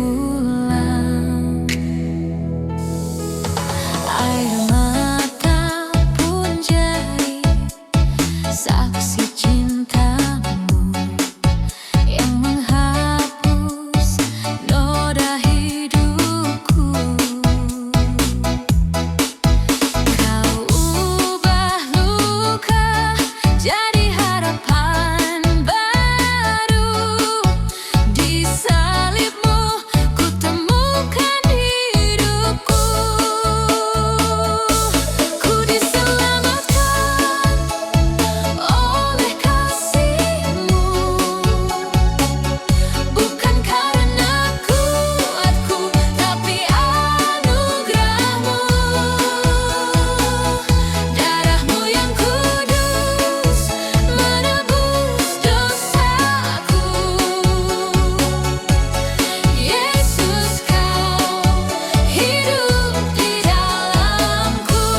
pulang. Air mata pun jadi saksi cintamu yang menghapus noda hidupku. Kau ubah luka jadi harapan baru. Di salibmu ku temukan hidupku. Ku diselamatkan oleh kasih-Mu, bukan karena kuatku, tapi anugerah-Mu. Darah-Mu yang kudus menebus dosaku. Yesus, Kau hidup di dalamku.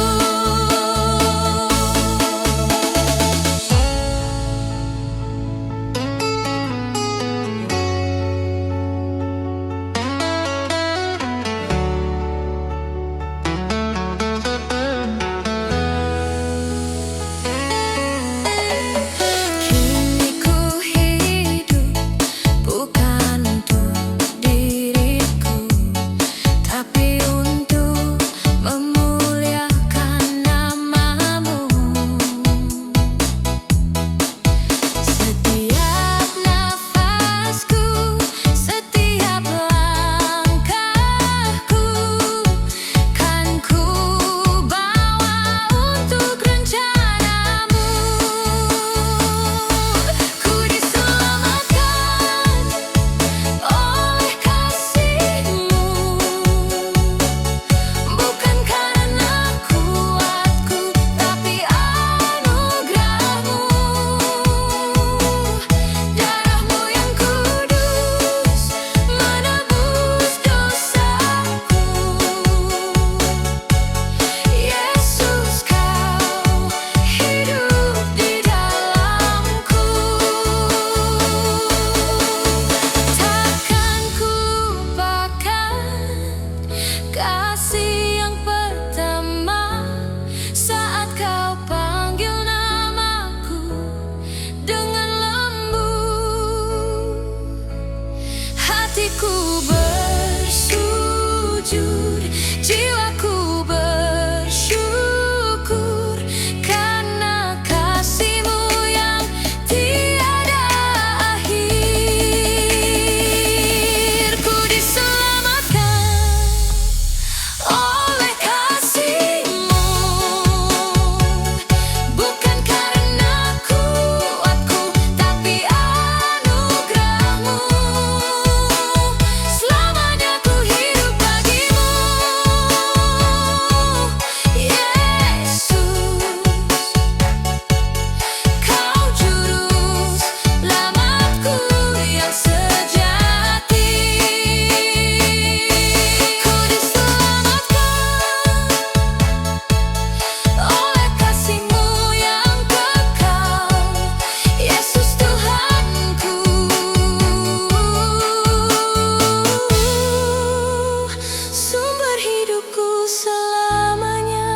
Kini ku hidup bukan untuk diriku, tapi untuk memuliakan nama-Mu. Setiap nafasku, setiap langkahku, kan ku bawa untuk rencana-Mu. Ku diselamatkan oleh kasih-Mu, bukan karena kuatku, tapi anugerah-Mu. Darah-Mu yang kudus menebus dosaku. Yesus, Kau hidup di dalamku. Takkan ku lupakan kasih yang pertama saat Kau panggil namaku dengan lembut. Hatiku bersujud, jiwaku bersyukur karena kasih-Mu yang tiada akhir. Ku diselamatkan oleh kasih-Mu, bukan karena kuatku, tapi anugerah-Mu. Selamanya ku hidup bagi-Mu, Yesus. Kau juru selamatku yang sejati. Ku diselamatkan oleh kasih-Mu yang kekal, Yesus Tuhanku. Sumber hidupku selamanya.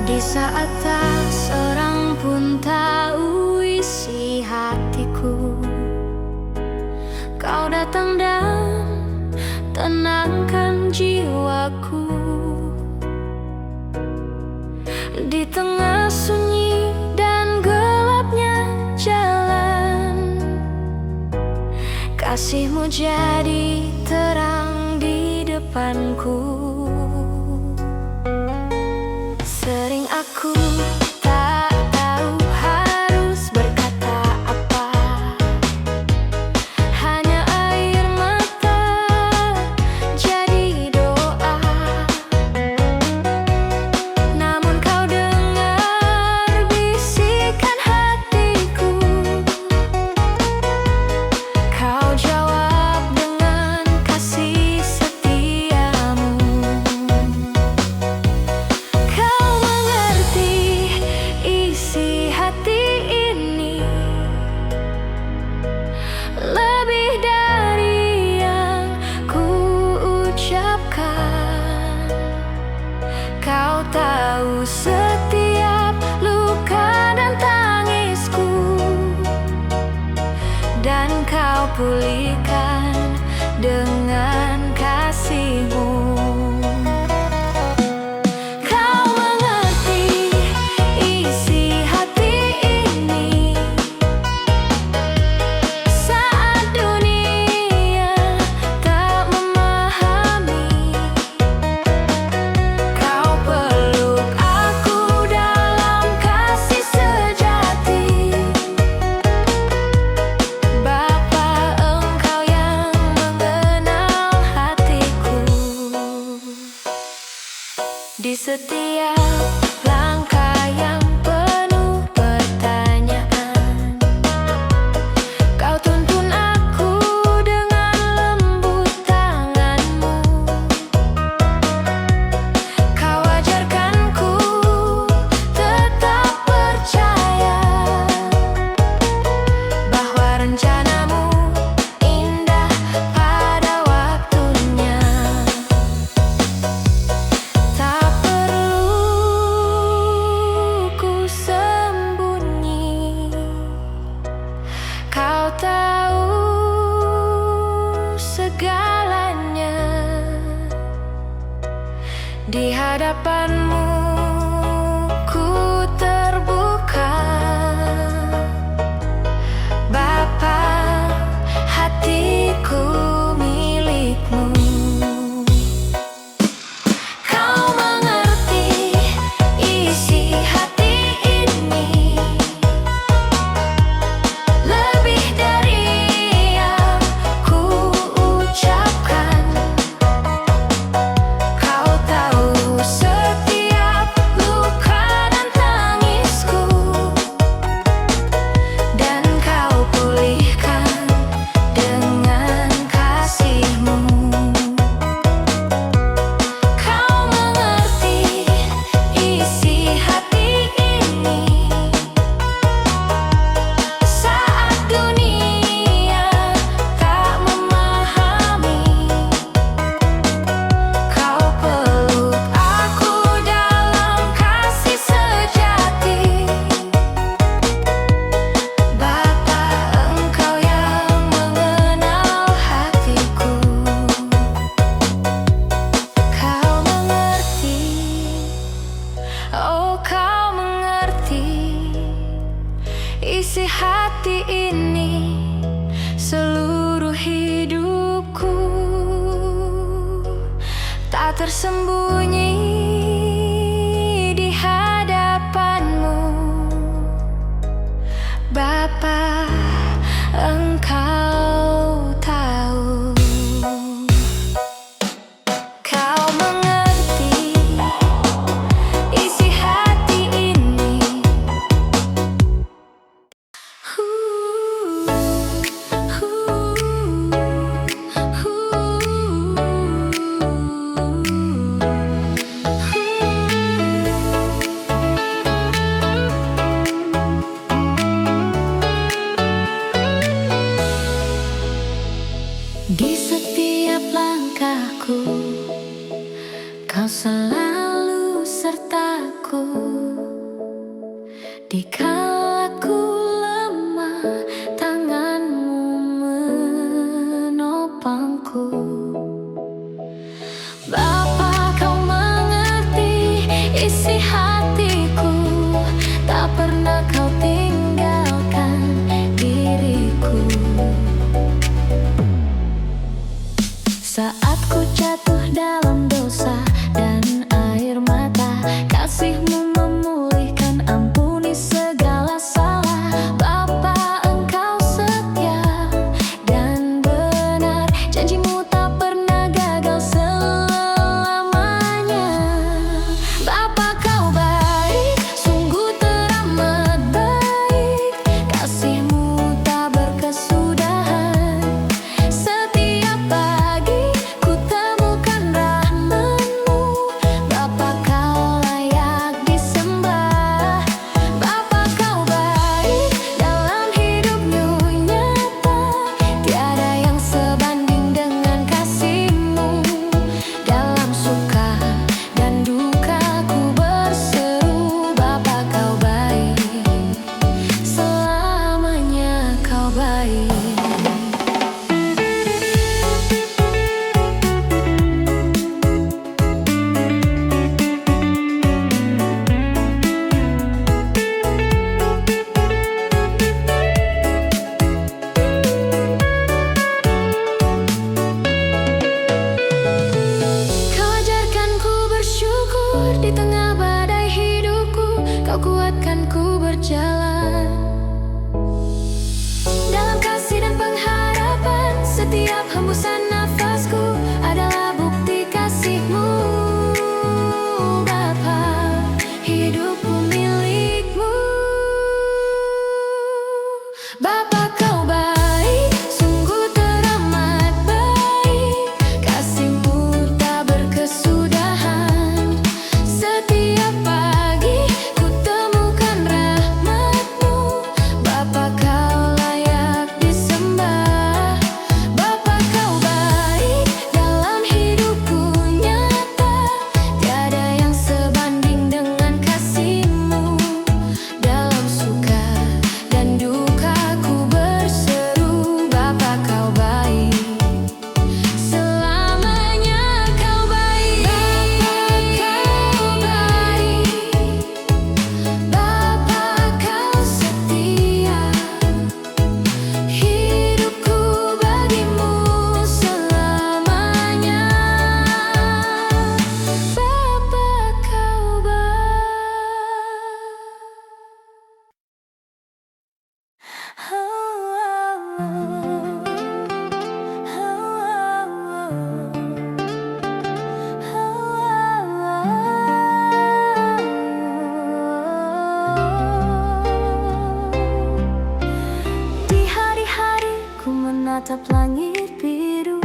Di saat tak seorang pun tahu isi hatiku, Kau datang dan tenangkan jiwaku. Di tengah sunyi dan gelapnya jalan, kasih-Mu jadi terang di depanku. Sering aku tak tahu harus berkata apa, hanya air mata jadi doa. Namun Kau dengar bisikan pulihkan dengan kasih-Mu. Kau mengerti isi hati ini saat dunia tak memahami. Kau peluk aku dalam kasih sejati. Bapa, Engkau yang mengenal hatiku. Di setiap langkah yang penuh pertanyaan, Kau tuntun aku dengan lembut tangan-Mu. Kau ajarkanku tetap percaya bahwa rencana-Mu indah pada waktunya. Tak perlu ku sembunyi, Kau tahu segalanya. Di hadapan-Mu ku terbuka, Bapa, hatiku milik-Mu. Kau mengerti isi hati ini lebih dari yang ku ucapkan. Kau tahu setiap luka dan tangisku, dan Kau pulihkan dengan kasih-Mu. Kau mengerti isi hati ini saat dunia tak memahami. Kau peluk aku dalam kasih sejati. Bapa, Engkau yang mengenal hatiku. Kau mengerti, oh Kau mengerti isi hati ini, seluruh hidupku tak tersembunyi di hadapan-Mu. Bapa, Engkau tahu. Kau mengerti isi hati ini. hembusan nafasku adalah bukti kasihmu. Bapa, hidupku milikmu. Bapa, kau baik, sungguh teramat baik. Kasihmu tak berkesudahan. Setiap pagi ku temukan rahmatmu. Bapa, kau layak disembah. Bapa, kau baik dalam hidupku nyata. Tiada yang sebanding dengan kasihmu. Dalam suka dan duka ku berseru, Bapa, kau baik. Selamanya kau baik. Bapa, kau setia. Hidupku bagimu selamanya. Bapa, kau baik. Di hari-hari ku menatap langit biru,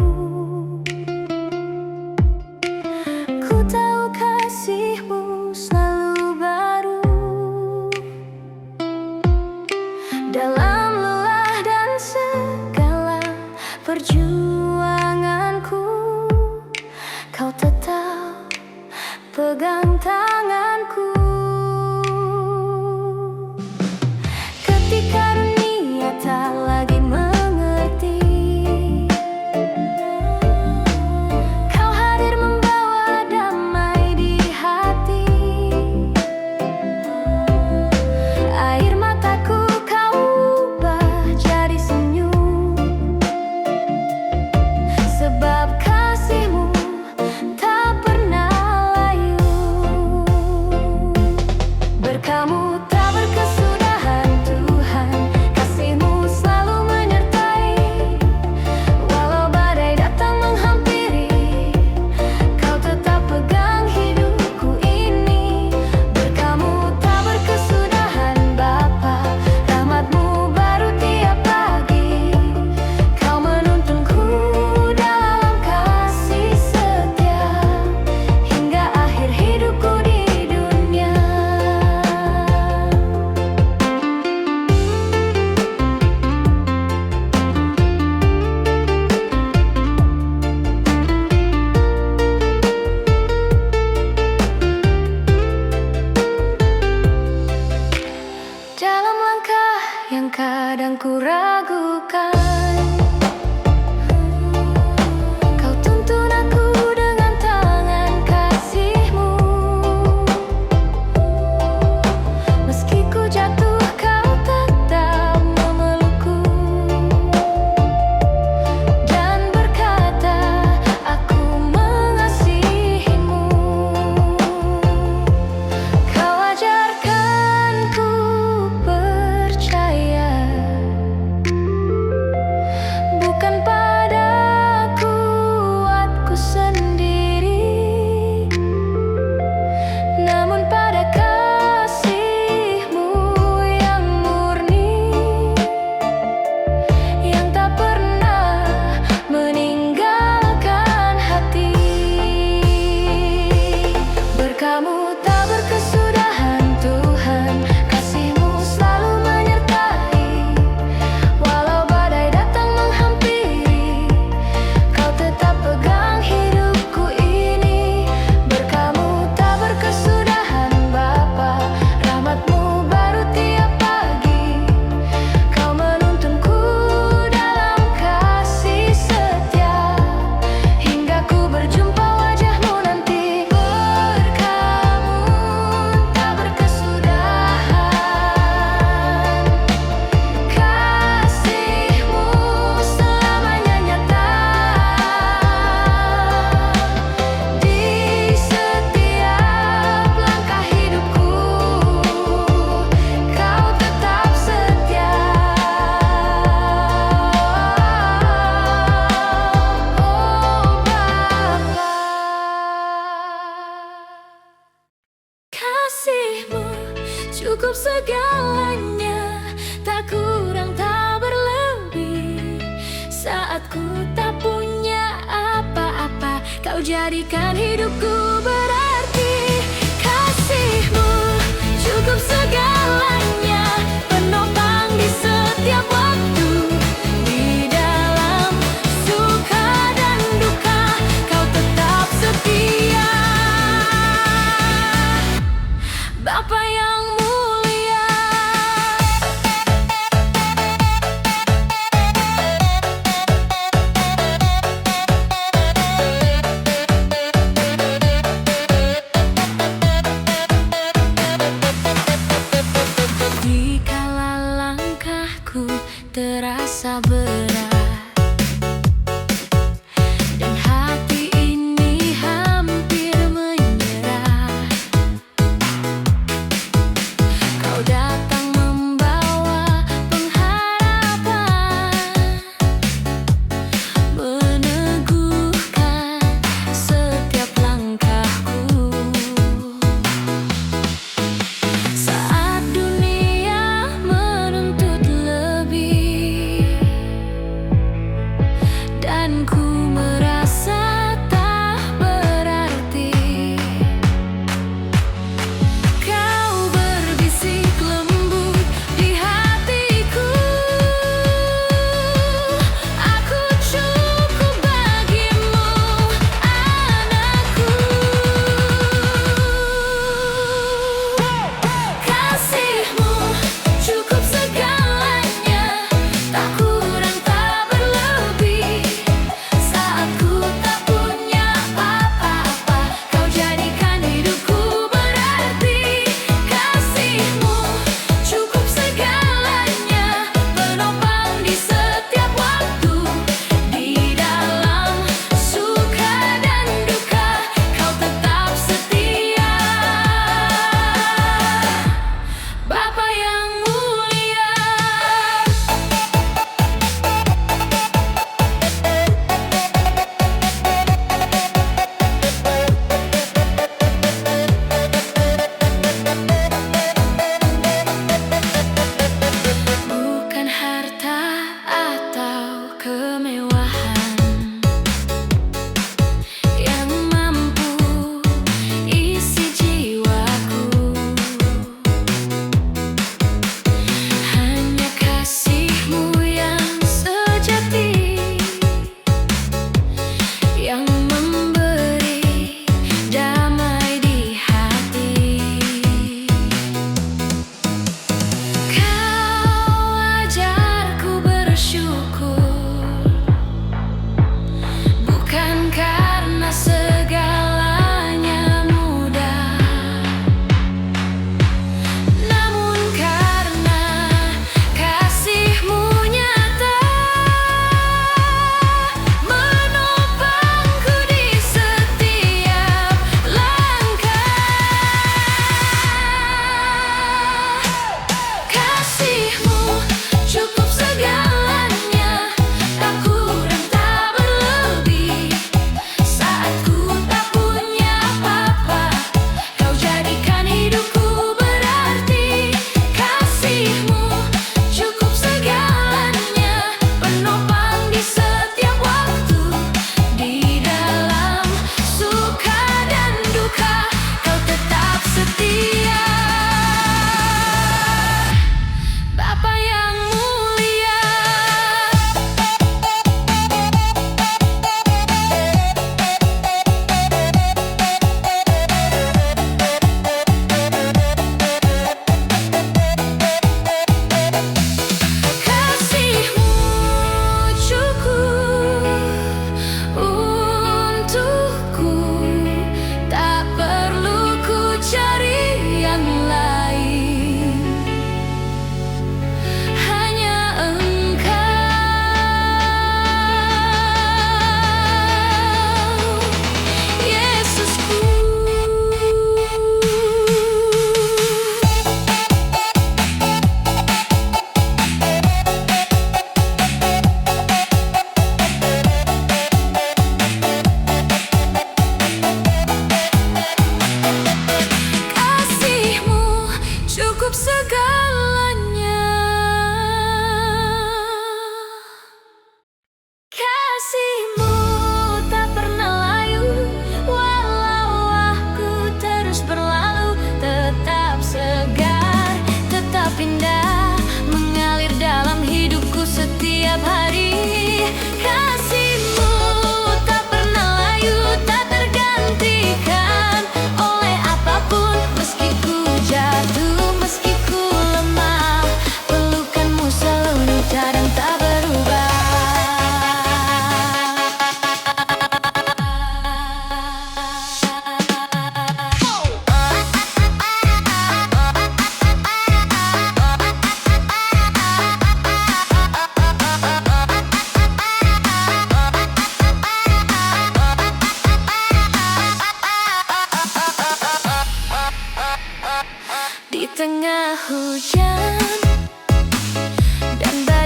ku tahu kasihmu selalu baru. Dalam lelah dan segala perjuanganku, kau tetap pegang tanganku. Ketika dunia tak lagi mengerti, kau hadir membawa damai di hati. Air mataku kau ubah jadi senyum, sebab kasihmu tak pernah layu. Berkamu tak berkesudahan Tuhan, kasihmu selalu menyertai. Walau badai datang menghampiri, kau tetap pegang hidupku ini. Berkamu tak berkesudahan Bapa, rahmatmu baru tiap pagi. Kau menuntunku dalam kasih setia, hingga akhir hidupku di dunia. Dalam langkah yang kadang ku ragukan, kau tuntun aku dengan tangan kasihmu. Meski ku jatuh, kau tetap memelukku dan berkata, aku mengasihimu. Kau ajarkan ku percaya jadikan hidupku berarti. Kasih-Mu cukup segalanya, penopang di setiap waktu. Di dalam suka dan duka, Kau tetap setia. Bapa yang mulia,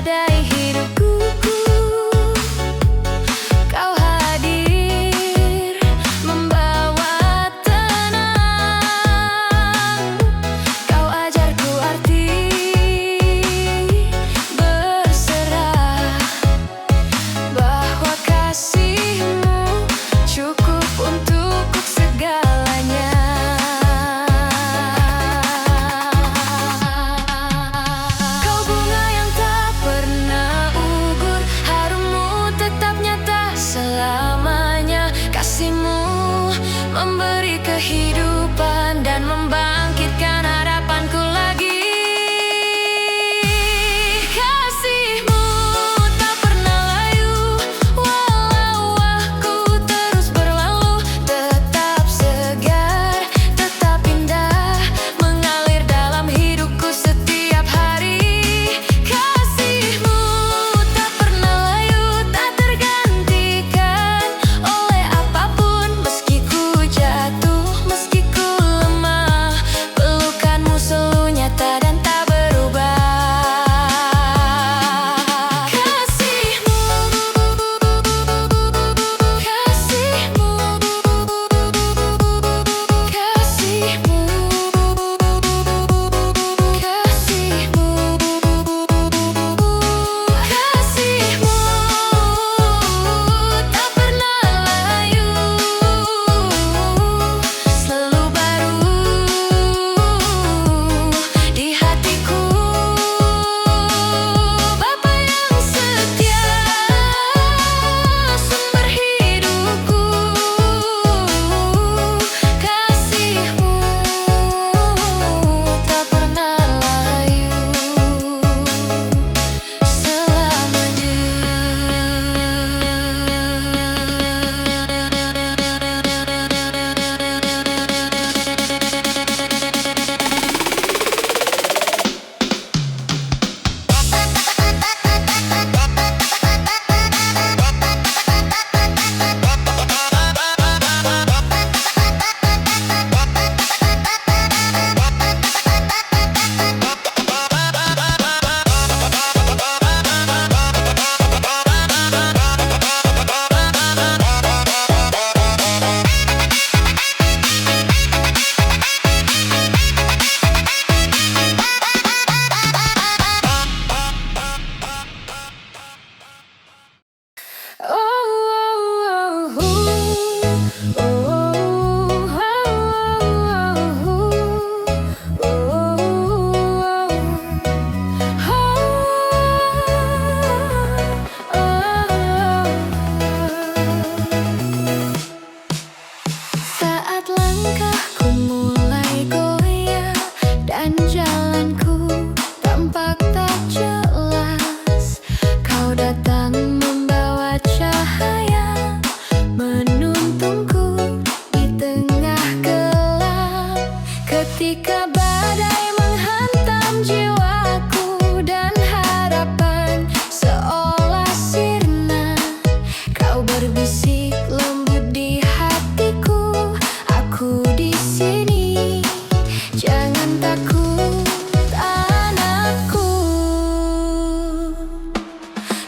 badai hidupku. Kau hadir membawa tenang. Kau ajarku arti berserah, bahwa kasihmu cukup untukku segalanya. Kau bunga yang tak pernah ugur, harummu tetap nyata selamanya. Kasihmu memberi kehidupan dan membangkitkan harapanku lagi. Kasihmu tak pernah layu, walau aku terus berlalu. Tetap segar, tetap indah, mengalir dalam hidupku setiap hari. Kasihmu tak pernah layu, tak tergantikan oleh apapun. Meski ku jatuh, meski ku lemah, pelukanmu selalu nyata dan tak berubah. Kasihmu, kasihmu, kasihmu, kasihmu, kasihmu tak pernah layu, selalu baru di hatiku. Bapa yang setia, sumber hidupku. Kasihmu tak pernah layu saat langkahku mulai goyah dan jalanku tampak tak jelas. Kau datang membawa cahaya, menuntunku di tengah gelap. Ketika badai menghantam jiwaku dan harapan seolah sirna, kau berbisik lembut di hatiku. Aku di sini, jangan takut anakku.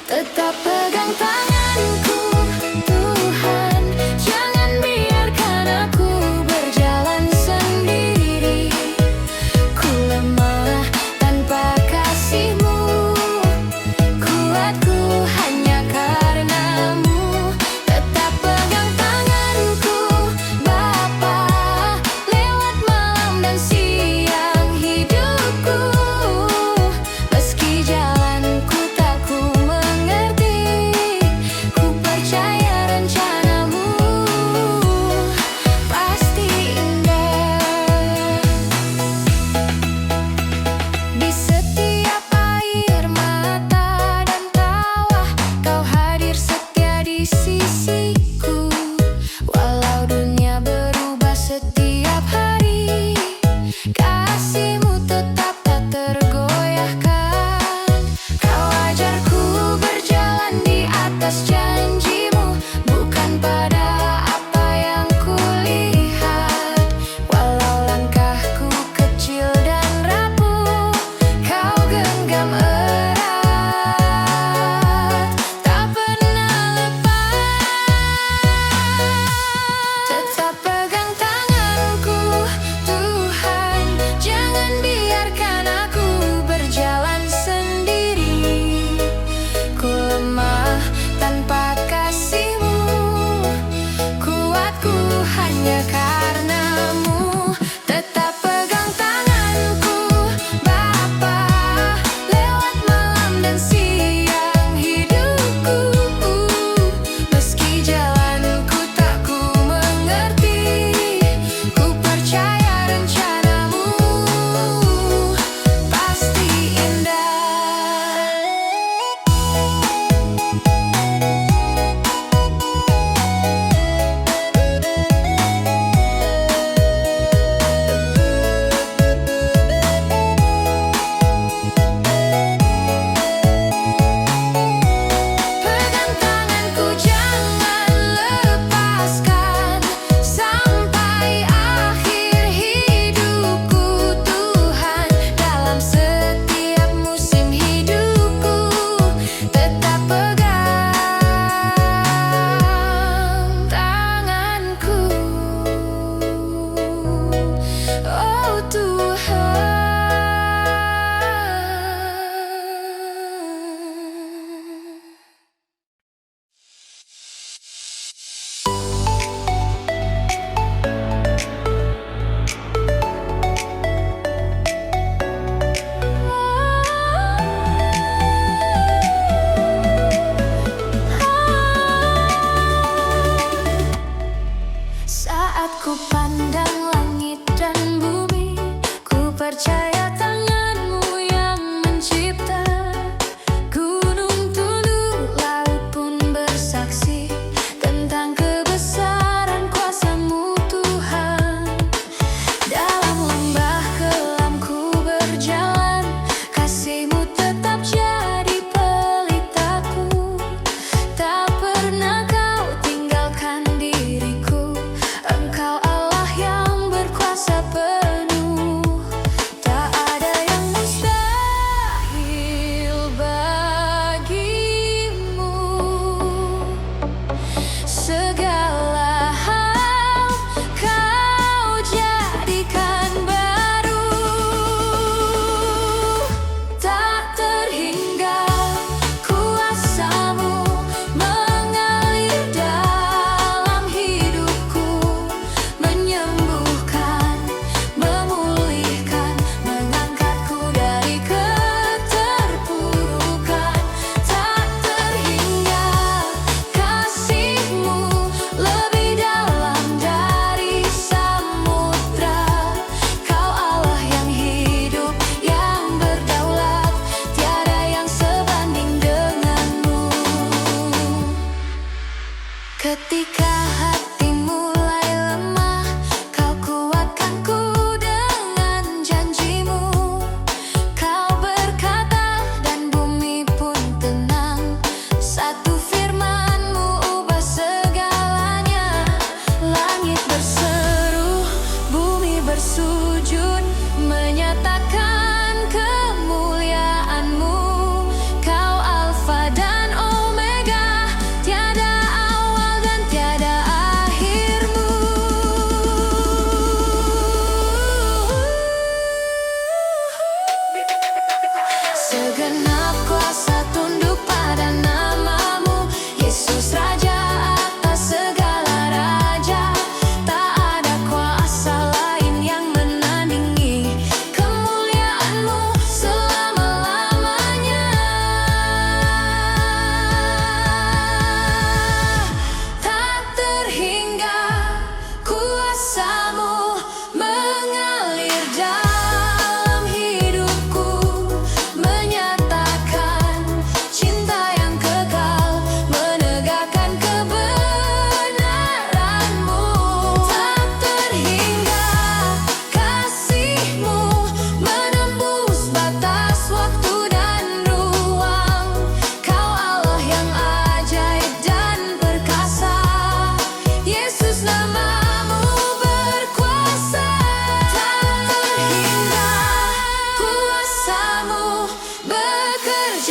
Tetap pegang tanganku, Tuhan. Jangan biarkan aku berjalan sendiri. Ku lemah tanpa kasihmu, kuatku hanya karenamu. Tetap pegang tanganku, Bapa, lewat malam dan siang hidupku. Meski jalanku tak ku mengerti,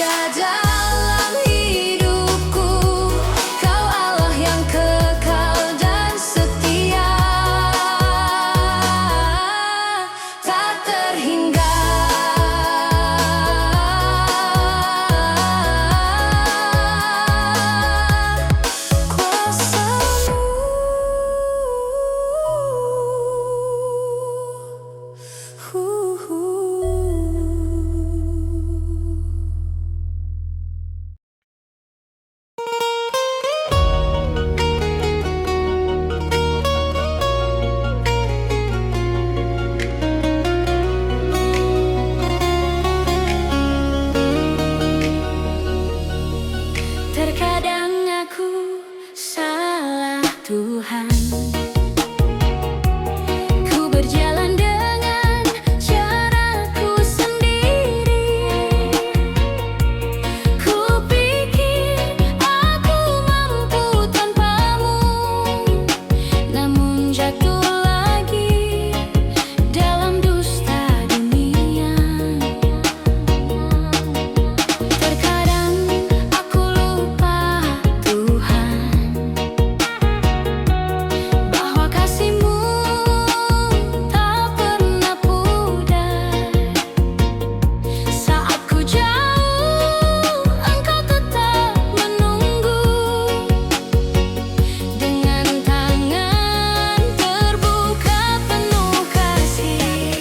ada dalam hidupku. Kau Allah yang kekal dan setia, tak terhingga. Terkadang aku salah Tuhan. Ku berjalan dengan caraku sendiri. Ku pikir aku mampu tanpamu, namun jatuh lagi dalam dusta dunia. Terkadang aku lupa Tuhan, bahwa kasih-Mu tak pernah pudar. Saat ku jauh, Engkau tetap menunggu dengan tangan terbuka penuh kasih.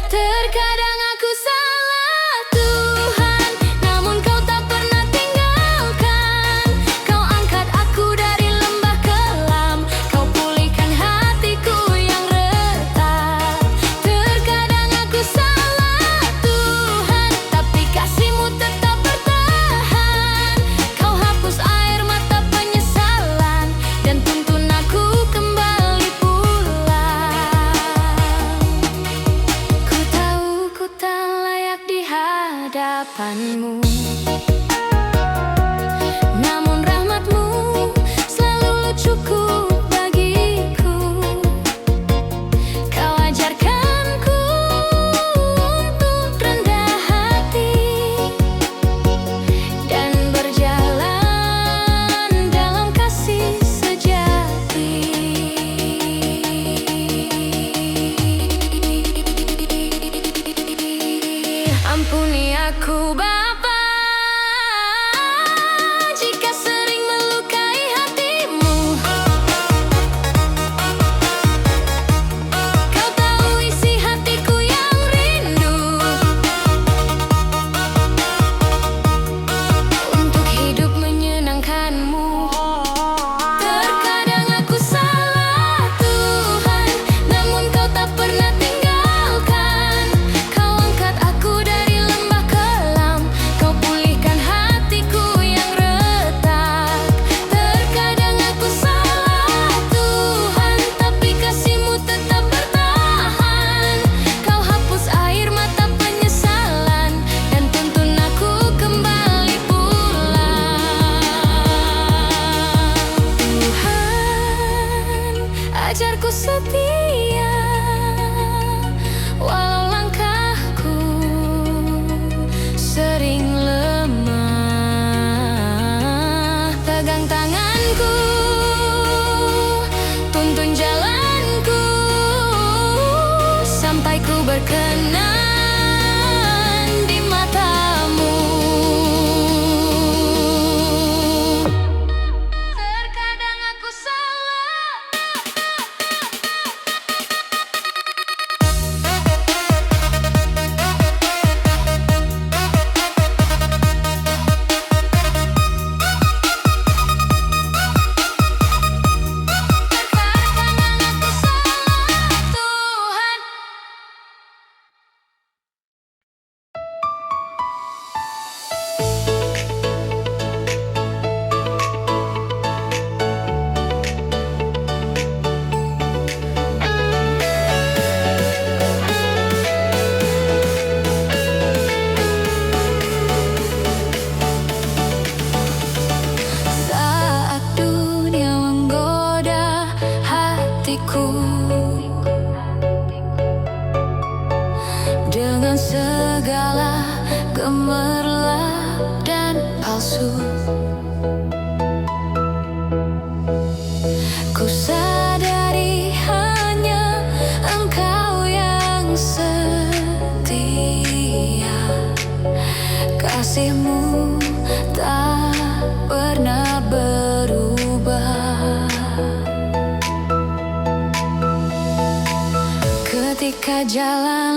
Terkadang aku salah Tuhan, namun Kau tak pernah tinggalkan. Kau angkat aku dari lembah kelam, Kau pulihkan hatiku yang retak. Terkadang aku salah Tuhan, tapi kasih-Mu tetap bertahan. Kau hapus air mata penyesalan dan tuntun aku kembali pulang. Ku tahu ku tak layak di hadapan-Mu, namun rahmat-Mu selalu cukup bagiku. Kau ajarkanku untuk rendah hati dan berjalan dalam kasih sejati. Ampuni aku Bapa, jika sering melukai hati-Mu. Kau tahu isi hatiku yang rindu untuk hidup menyenangkan-Mu. Terkadang aku salah Tuhan, namun Kau tak pernah tinggalkan. Kau angkat aku dari lembah kelam, segala gemerlap dan palsu. Ku sadari hanya engkau yang setia, kasihmu tak pernah berubah. Ketika jalan